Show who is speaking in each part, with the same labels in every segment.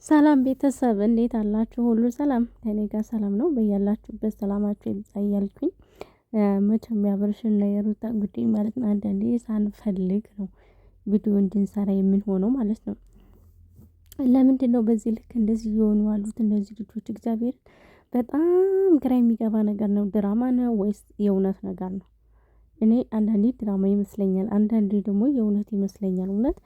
Speaker 1: ሰላም ቤተሰብ እንዴት አላችሁ? ሁሉ ሰላም ከኔ ጋር ሰላም ነው። በያላችሁበት ሰላማችሁ ይብዛ እያልኩኝ መቼም ያብርሽና የሩታ ጉዳይ ማለት ነው አንዳንዴ ሳንፈልግ ነው ቪዲዮ እንድንሰራ የምንሆነው ማለት ነው። ለምንድን ነው በዚህ ልክ እንደዚህ እየሆኑ ያሉት እነዚህ ልጆች? እግዚአብሔር በጣም ግራ የሚገባ ነገር ነው። ድራማ ነው ወይስ የእውነት ነገር ነው? እኔ አንዳንዴ ድራማ ይመስለኛል፣ አንዳንዴ ደግሞ የእውነት ይመስለኛል። እውነት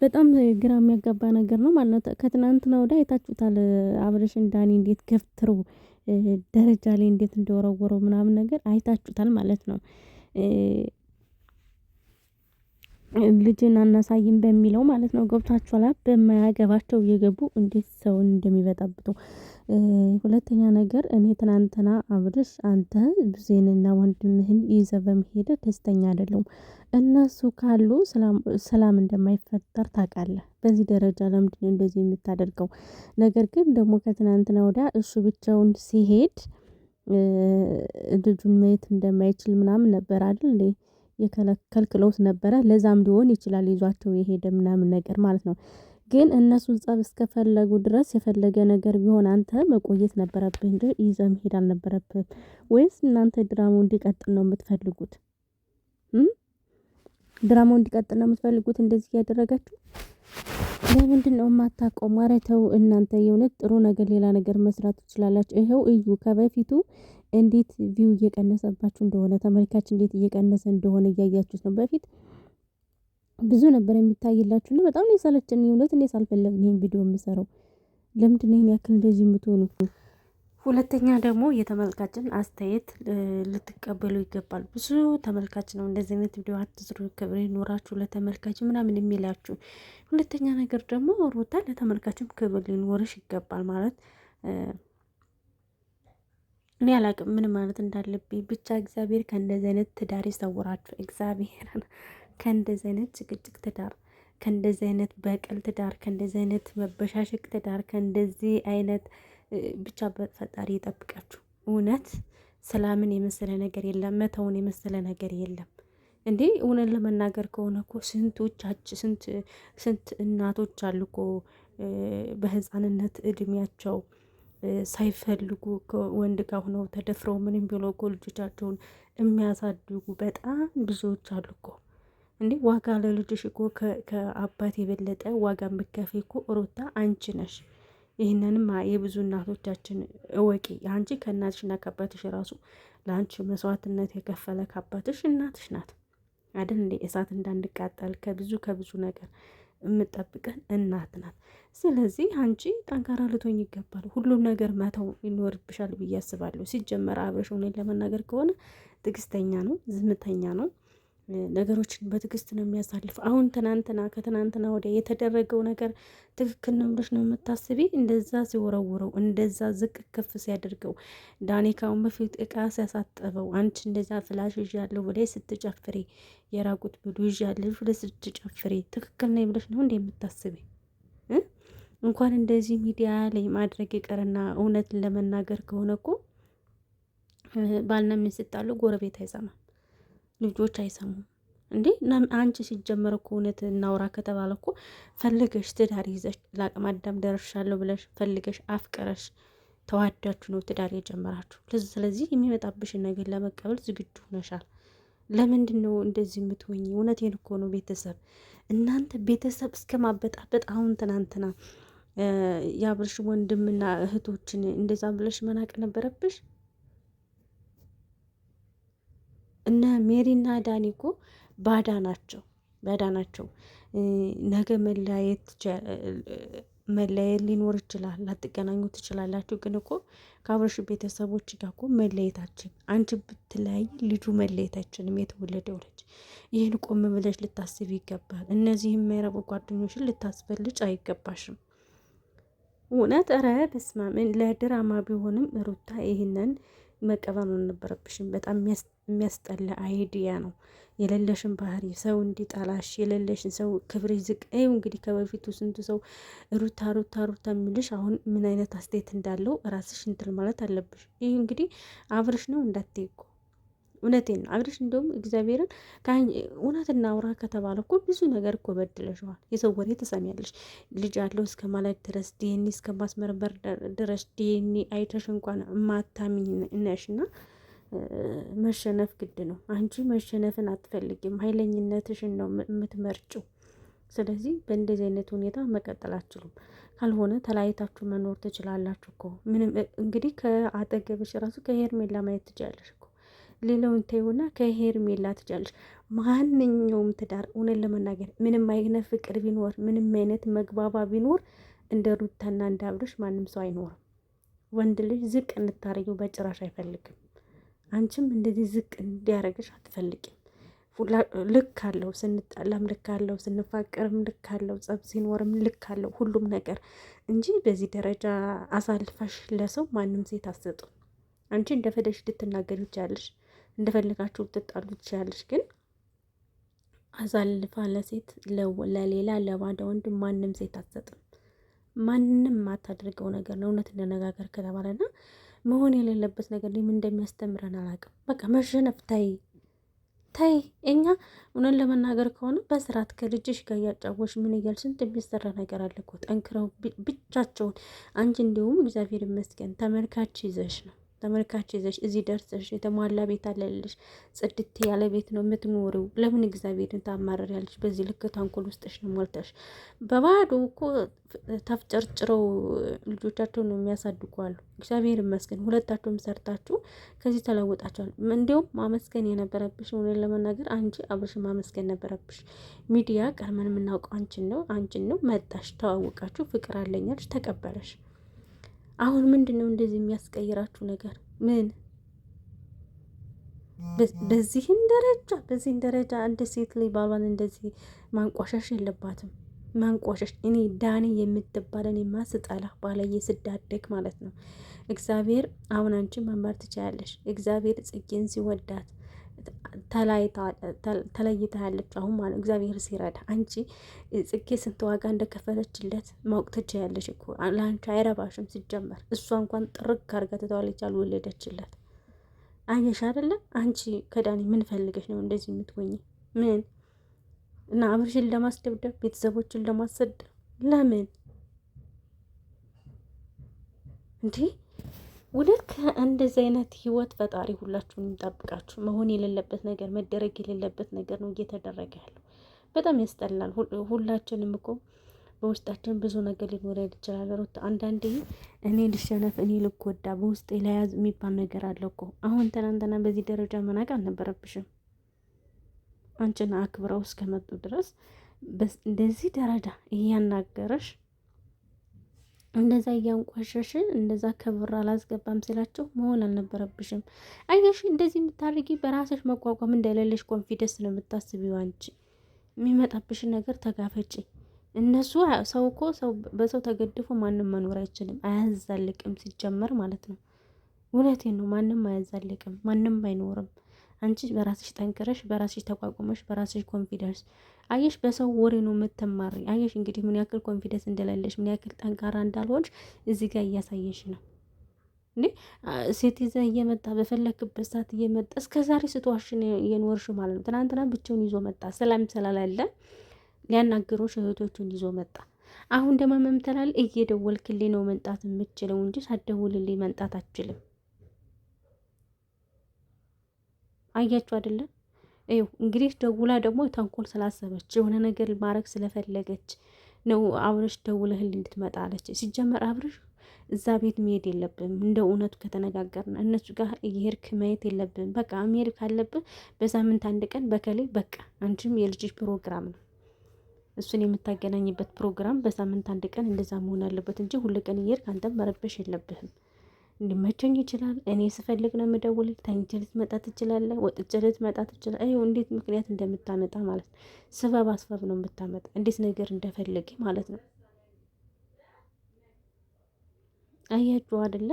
Speaker 1: በጣም ግራ የሚያጋባ ነገር ነው ማለት ነው። ከትናንትና ወዲያ አይታችሁታል አብርሽን ዳኒ እንዴት ገፍትሮ ደረጃ ላይ እንዴት እንደወረወረው ምናምን ነገር አይታችሁታል ማለት ነው። ልጅን አናሳይም በሚለው ማለት ነው። ገብቷችኋል? በማያገባቸው እየገቡ እንዴት ሰውን እንደሚበጠብጡ። ሁለተኛ ነገር እኔ ትናንትና አብርሽ አንተ ብዜንና ወንድምህን ይዘህ በመሄድ ደስተኛ አይደለሁም። እነሱ ካሉ ሰላም እንደማይፈጠር ታውቃለህ። በዚህ ደረጃ ለምንድነው እንደዚህ የምታደርገው? ነገር ግን ደግሞ ከትናንትና ወዲያ እሱ ብቻውን ሲሄድ ልጁን ማየት እንደማይችል ምናምን ነበር አይደል እንዴ የከለከልክለውት ነበረ። ለዛም ሊሆን ይችላል ይዟቸው የሄደ ምናምን ነገር ማለት ነው። ግን እነሱን ጸብ እስከፈለጉ ድረስ የፈለገ ነገር ቢሆን አንተ መቆየት ነበረብህ እንጂ ይዘህ መሄድ አልነበረብህም። ወይስ እናንተ ድራማው እንዲቀጥል ነው የምትፈልጉት? ድራማው እንዲቀጥል ነው የምትፈልጉት እንደዚህ ያደረጋችሁ? ለምንድነው የማታቆሙ? ኧረ ተው እናንተ የእውነት ጥሩ ነገር ሌላ ነገር መስራት ትችላላችሁ። ይኸው እዩ ከበፊቱ እንዴት ቪው እየቀነሰባችሁ እንደሆነ፣ ተመልካች እንዴት እየቀነሰ እንደሆነ እያያችሁት ነው። በፊት ብዙ ነበር የሚታይላችሁ እና በጣም ነው የሰለቸኝ። እውነት እኔ ሳልፈለግ ይሄን ቪዲዮ የምሰራው ለምንድነው ይሄን ያክል እንደዚህ የምትሆኑ? ሁለተኛ ደግሞ የተመልካችን አስተያየት ልትቀበሉ ይገባል። ብዙ ተመልካች ነው እንደዚህ አይነት ቪዲዮ አትስሩ፣ ክብር ይኖራችሁ ለተመልካች ምናምን የሚላችሁ። ሁለተኛ ነገር ደግሞ ሩታ ለተመልካችም ክብር ሊኖርሽ ይገባል ማለት እኔ አላቅም ምን ማለት እንዳለብኝ ብቻ እግዚአብሔር ከእንደዚህ አይነት ትዳር ይሰውራችሁ። እግዚአብሔር ከእንደዚህ አይነት ጭቅጭቅ ትዳር፣ ከእንደዚህ አይነት በቀል ትዳር፣ ከእንደዚህ አይነት መበሻሸቅ ትዳር፣ ከእንደዚህ አይነት ብቻ ፈጣሪ ይጠብቃችሁ። እውነት ሰላምን የመሰለ ነገር የለም፣ መተውን የመሰለ ነገር የለም። እንዴ እውነት ለመናገር ከሆነ እኮ ስንት እናቶች አሉ እኮ በህፃንነት እድሜያቸው ሳይፈልጉ ከወንድ ጋር ሆነው ተደፍረው ምንም ቢለው እኮ ልጆቻቸውን የሚያሳድጉ በጣም ብዙዎች አሉ እኮ። እንዴ ዋጋ ለልጅሽ እኮ ከአባት የበለጠ ዋጋ የምትከፍይ እኮ ሩታ አንቺ ነሽ። ይህንንም የብዙ እናቶቻችን እወቂ። አንቺ ከእናትሽና ከአባትሽ ራሱ ለአንቺ መስዋዕትነት የከፈለ ከአባትሽ እናትሽ ናት አይደል እንዴ? እሳት እንዳንቃጠል ከብዙ ነገር የምጠብቀን እናት ናት። ስለዚህ አንቺ ጠንካራ ልትሆኝ ይገባል። ሁሉም ነገር መተው ይኖርብሻል ብዬ አስባለሁ። ሲጀመር አብረሽ እውነት ለመናገር ከሆነ ትዕግስተኛ ነው፣ ዝምተኛ ነው። ነገሮችን በትዕግስት ነው የሚያሳልፍ። አሁን ከትናንትና ወዲያ የተደረገው ነገር ትክክል ነው ብለሽ ነው የምታስቢ? እንደዛ ሲወረውረው፣ እንደዛ ዝቅ ከፍ ሲያደርገው፣ ዳኔ ካሁን በፊት እቃ ሲያሳጠበው፣ አንቺ እንደዛ ፍላሽ ይዣለሁ ብለሽ ስትጨፍሪ፣ የራቁት ብሎ ይዣለሁ ብለሽ ስትጨፍሪ ትክክል ነው ብለሽ ነው እንደ የምታስቢ? እንኳን እንደዚህ ሚዲያ ላይ ማድረግ ይቀርና እውነትን ለመናገር ከሆነ እኮ ባልና ሚስት ሲጣሉ ጎረቤት አይሰማም፣ ልጆች አይሰሙም። እንዴ አንቺ ሲጀመር እኮ እውነት እናውራ ከተባለ እኮ ፈልገሽ ትዳር ይዘሽ ለአቅመ አዳም ደርሻለሁ ብለሽ ፈልገሽ አፍቅረሽ ተዋዳችሁ ነው ትዳር የጀመራችሁ። ስለዚህ የሚመጣብሽን ነገር ለመቀበል ዝግጁ ሆነሻል። ለምንድን ነው እንደዚህ የምትሆኝ? እውነቴን እኮ ነው። ቤተሰብ እናንተ ቤተሰብ እስከ ማበጣበጥ አሁን ትናንትና የአብርሽ ወንድምና እህቶችን እንደዛ ብለሽ መናቅ ነበረብሽ። እነ ሜሪና ዳኒ እኮ ባዳ ናቸው። ነገ መለያየት ሊኖር ይችላል፣ ላትገናኙ ትችላላችሁ። ግን እኮ ከአብርሽ ቤተሰቦች ጋር እኮ መለየታችን አንቺ ብትለያይ ልጁ መለየታችንም የተወለደው ልጅ ይህን ቆም ብለሽ ልታስብ ይገባል። እነዚህ የማይረቡ ጓደኞችን ልታስበልጭ አይገባሽም። እውነት ኧረ በስመ አብ። ለድራማ ቢሆንም ሩታ ይህንን መቀበል አልነበረብሽም። በጣም የሚያስጠላ አይዲያ ነው። የሌለሽን ባህሪ ሰው እንዲጠላሽ፣ የሌለሽን ሰው ክብር ዝቅ። ይኸው እንግዲህ ከበፊቱ ስንቱ ሰው ሩታ የሚልሽ አሁን ምን አይነት አስተያየት እንዳለው ራስሽ እንትን ማለት አለብሽ። ይህ እንግዲህ አብርሽ ነው እንዳትይቁ። እውነቴን ነው አብርሽ። እንደውም እግዚአብሔርን እውነት እናውራ ከተባለ እኮ ብዙ ነገር እኮ በድለሽዋል። የሰው ወሬ ትሰሚያለሽ። ልጅ አለው እስከ ማለት ድረስ ዲኤንኤ እስከ ማስመርመር ድረስ ዲኤንኤ አይተሽ እንኳን ማታሚኝ ነሽ እና መሸነፍ ግድ ነው። አንቺ መሸነፍን አትፈልጊም፣ ኃይለኝነትሽን ነው የምትመርጭው። ስለዚህ በእንደዚህ አይነት ሁኔታ መቀጠል አትችሉም። ካልሆነ ተለያይታችሁ መኖር ትችላላችሁ እኮ ምንም እንግዲህ ከአጠገብሽ ራሱ ከሄርሜላ ማየት ትችላለሽ እኮ ሌላውን ተይውና ከሄርሜላ ትችላለሽ። ማንኛውም ትዳር እውነት ለመናገር ምንም አይነት ፍቅር ቢኖር ምንም አይነት መግባባ ቢኖር እንደ ሩታና እንደ አብርሽ ማንም ሰው አይኖርም። ወንድ ልጅ ዝቅ እንታረጊው በጭራሽ አይፈልግም። አንቺም እንደዚህ ዝቅ እንዲያረግሽ አትፈልጊም። ልክ አለው፣ ስንጣላም ልክ አለው፣ ስንፋቀርም ልክ አለው፣ ጸብ ሲኖርም ልክ አለው ሁሉም ነገር እንጂ በዚህ ደረጃ አሳልፋሽ ለሰው ማንም ሴት አትሰጡም። አንቺ እንደፈለግሽ ልትናገሪ ትችያለሽ፣ እንደፈለጋችሁ ልትጣሉ ትችያለሽ። ግን አሳልፋ ለሴት ለሌላ ለባዳ ወንድ ማንም ሴት አትሰጥም። ማንም የማታደርገው ነገር ነው። እውነት እንነጋገር ከተባለና መሆን የሌለበት ነገር ምን እንደሚያስተምረን አላውቅም። በቃ መሸነፍ ታይ እኛ እውነት ለመናገር ከሆነ በስርዓት ከልጅሽ ጋር እያጫወሽ ምን እያል ስንት የሚሰራ ነገር አለ እኮ ጠንክረው ብቻቸውን። አንቺ እንዲሁም እግዚአብሔር ይመስገን ተመልካች ይዘሽ ነው ተመልካች ይዘሽ እዚህ ደርሰሽ የተሟላ ቤት አለልሽ። ጽድት ያለ ቤት ነው የምትኖሪው። ለምን እግዚአብሔርን ታማረሪያለሽ? በዚህ ልክ ተንኮል ውስጥሽ ነው ሞልተሽ። በባዶ እኮ ተፍጨርጭረው ልጆቻቸውን ነው የሚያሳድጉ አሉ። እግዚአብሔር ይመስገን ሁለታቸውም ሰርታችሁ ከዚህ ተለውጣችኋል። እንዲሁም ማመስገን የነበረብሽ ሆነን ለመናገር አንቺ አብርሽ ማመስገን ነበረብሽ። ሚዲያ ቀድመን የምናውቀው አንቺን ነው። መጣሽ፣ ተዋወቃችሁ፣ ፍቅር አለኛልሽ፣ ተቀበለሽ። አሁን ምንድን ነው እንደዚህ የሚያስቀይራችሁ ነገር? ምን በዚህን ደረጃ እንደ ሴት ላይ ባሏን እንደዚህ ማንቋሸሽ የለባትም። ማንቋሸሽ እኔ ዳኒ የምትባለን የማስጠላ ባለየ ስዳደግ ማለት ነው። እግዚአብሔር አሁን አንቺ መማር ትችላለሽ። እግዚአብሔር ጽጌን ሲወዳት ተለይታለች አሁን ማለት እግዚአብሔር ሲረዳ። አንቺ ጽጌ ስንት ዋጋ እንደከፈለችለት ማወቅ ትችያለሽ እኮ። ለአንቺ አይረባሽም ሲጀመር። እሷ እንኳን ጥርቅ አርጋ ትተዋለች፣ አልወለደችለት። አየሽ አይደለ? አንቺ ከዳኒ ምን ፈልገሽ ነው እንደዚህ የምትሆኝ? ምን እና አብርሽን ለማስደብደብ ቤተሰቦችን ለማሰደብ ለምን እንዴ? ውለት ከእንደዚህ አይነት ህይወት ፈጣሪ ሁላችሁን ይጠብቃችሁ። መሆን የሌለበት ነገር መደረግ የሌለበት ነገር ነው እየተደረገ ያለው። በጣም ያስጠላል። ሁላችንም እኮ በውስጣችን ብዙ ነገር ሊኖር ይችላል። ሩት አንዳንዴ እኔ ልሸነፍ፣ እኔ ልጎዳ፣ በውስጤ ለያዝ የሚባል ነገር አለ እኮ። አሁን ትናንትና በዚህ ደረጃ መናቅ አልነበረብሽም። አንቺን አክብረው እስከመጡ ድረስ እንደዚህ ደረጃ እያናገረሽ እንደዛ እያንቋሸሽ እንደዛ ክብር አላስገባም ሲላቸው መሆን አልነበረብሽም። አየሽ እንደዚህ የምታደርጊ በራስሽ መቋቋም እንደሌለሽ ኮንፊደንስ ነው የምታስቢው። አንቺ የሚመጣብሽን ነገር ተጋፈጪ። እነሱ ሰው እኮ በሰው ተገድፎ ማንም መኖር አይችልም፣ አያዛልቅም ሲጀመር ማለት ነው። እውነቴን ነው። ማንም አያዛልቅም፣ ማንም አይኖርም። አንቺ በራስሽ ጠንክረሽ በራስሽ ተቋቁመሽ በራስሽ ኮንፊደንስ አየሽ። በሰው ወሬ ነው የምትማሪ። አየሽ እንግዲህ ምን ያክል ኮንፊደንስ እንደሌለሽ ምን ያክል ጠንካራ እንዳልሆንሽ እዚህ ጋር እያሳየሽ ነው። እንዴ ሴት ይዘህ እየመጣ በፈለክበት ሰዓት እየመጣ እስከዛሬ ስትዋሽን የኖርሽ ማለት ነው። ትናንትና ብቻውን ይዞ መጣ፣ ሰላም ስላላለ ሊያናግሮሽ እህቶቹን ይዞ መጣ። አሁን ደግሞ መምተላል እየደወልክልኝ ነው መምጣት የምችለው እንጂ ሳትደውልልኝ መምጣት አትችልም። አያችሁ አይደለም? ይኸው እንግዲህ ደውላ ደግሞ ተንኮል ስላሰበች የሆነ ነገር ማድረግ ስለፈለገች ነው አብርሽ ደውለህልኝ እንድትመጣ አለች። ሲጀመር አብርሽ እዛ ቤት መሄድ የለብም። እንደ እውነቱ ከተነጋገርን እነሱ ጋር እየሄድክ ማየት የለብም። በቃ መሄድ ካለብህ በሳምንት አንድ ቀን በከላይ በቃ አንቺም የልጅሽ ፕሮግራም ነው እሱን የምታገናኝበት ፕሮግራም በሳምንት አንድ ቀን እንደዛ መሆን አለበት እንጂ ሁሉ ቀን እየሄድክ አንተም መረበሽ የለብህም። እንዲመቸኝ ይችላል። እኔ ስፈልግ ነው የምደውል። ተኝቼ ልትመጣ ትችላለህ፣ ወጥቼ ልትመጣ ትችላለህ። አይው እንዴት ምክንያት እንደምታመጣ ማለት ነው። ስበብ አስበብ ነው የምታመጣ፣ እንዴት ነገር እንደፈለገ ማለት ነው። አያችሁ አይደለ?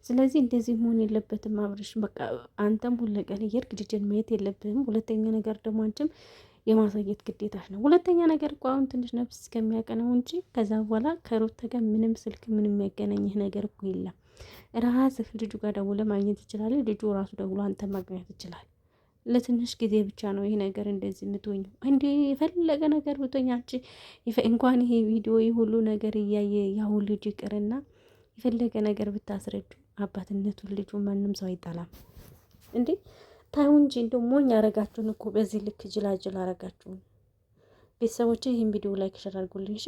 Speaker 1: ስለዚህ እንደዚህ መሆን የለበትም አብርሽ። በቃ አንተም ሁሉ ቀን እየሄድክ ልጅን ማየት የለብህም። ሁለተኛ ነገር ደግሞ አንቺም የማሳየት ግዴታሽ ነው። ሁለተኛ ነገር እኮ አሁን ትንሽ ነፍስ እስከሚያቀነው እንጂ ከዛ በኋላ ከሩት ጋር ምንም ስልክ ምንም የሚያገናኝህ ነገር እኮ የለም። ራስህ ልጁ ጋር ደውለህ ማግኘት ይችላል። ልጁ ራሱ ደውሎ አንተ ማግኘት ይችላል። ለትንሽ ጊዜ ብቻ ነው ይሄ ነገር እንደዚህ የምትሆኘው። እንዴ የፈለገ ነገር ብትሆኝ አንቺ እንኳን ይሄ ቪዲዮ ሁሉ ነገር እያየ ያው ልጅ ይቅርና የፈለገ ነገር ብታስረዱ አባትነቱን ልጁ ማንም ሰው አይጠላም እንዴ። ታዩ እንጂ እንደው ሞኝ አረጋችሁን እኮ በዚህ ልክ ጅላጅል አረጋችሁን። ቤተሰቦቼ ይህን ቪዲዮ ላይክ ሸር አድርጉልኝ እሺ።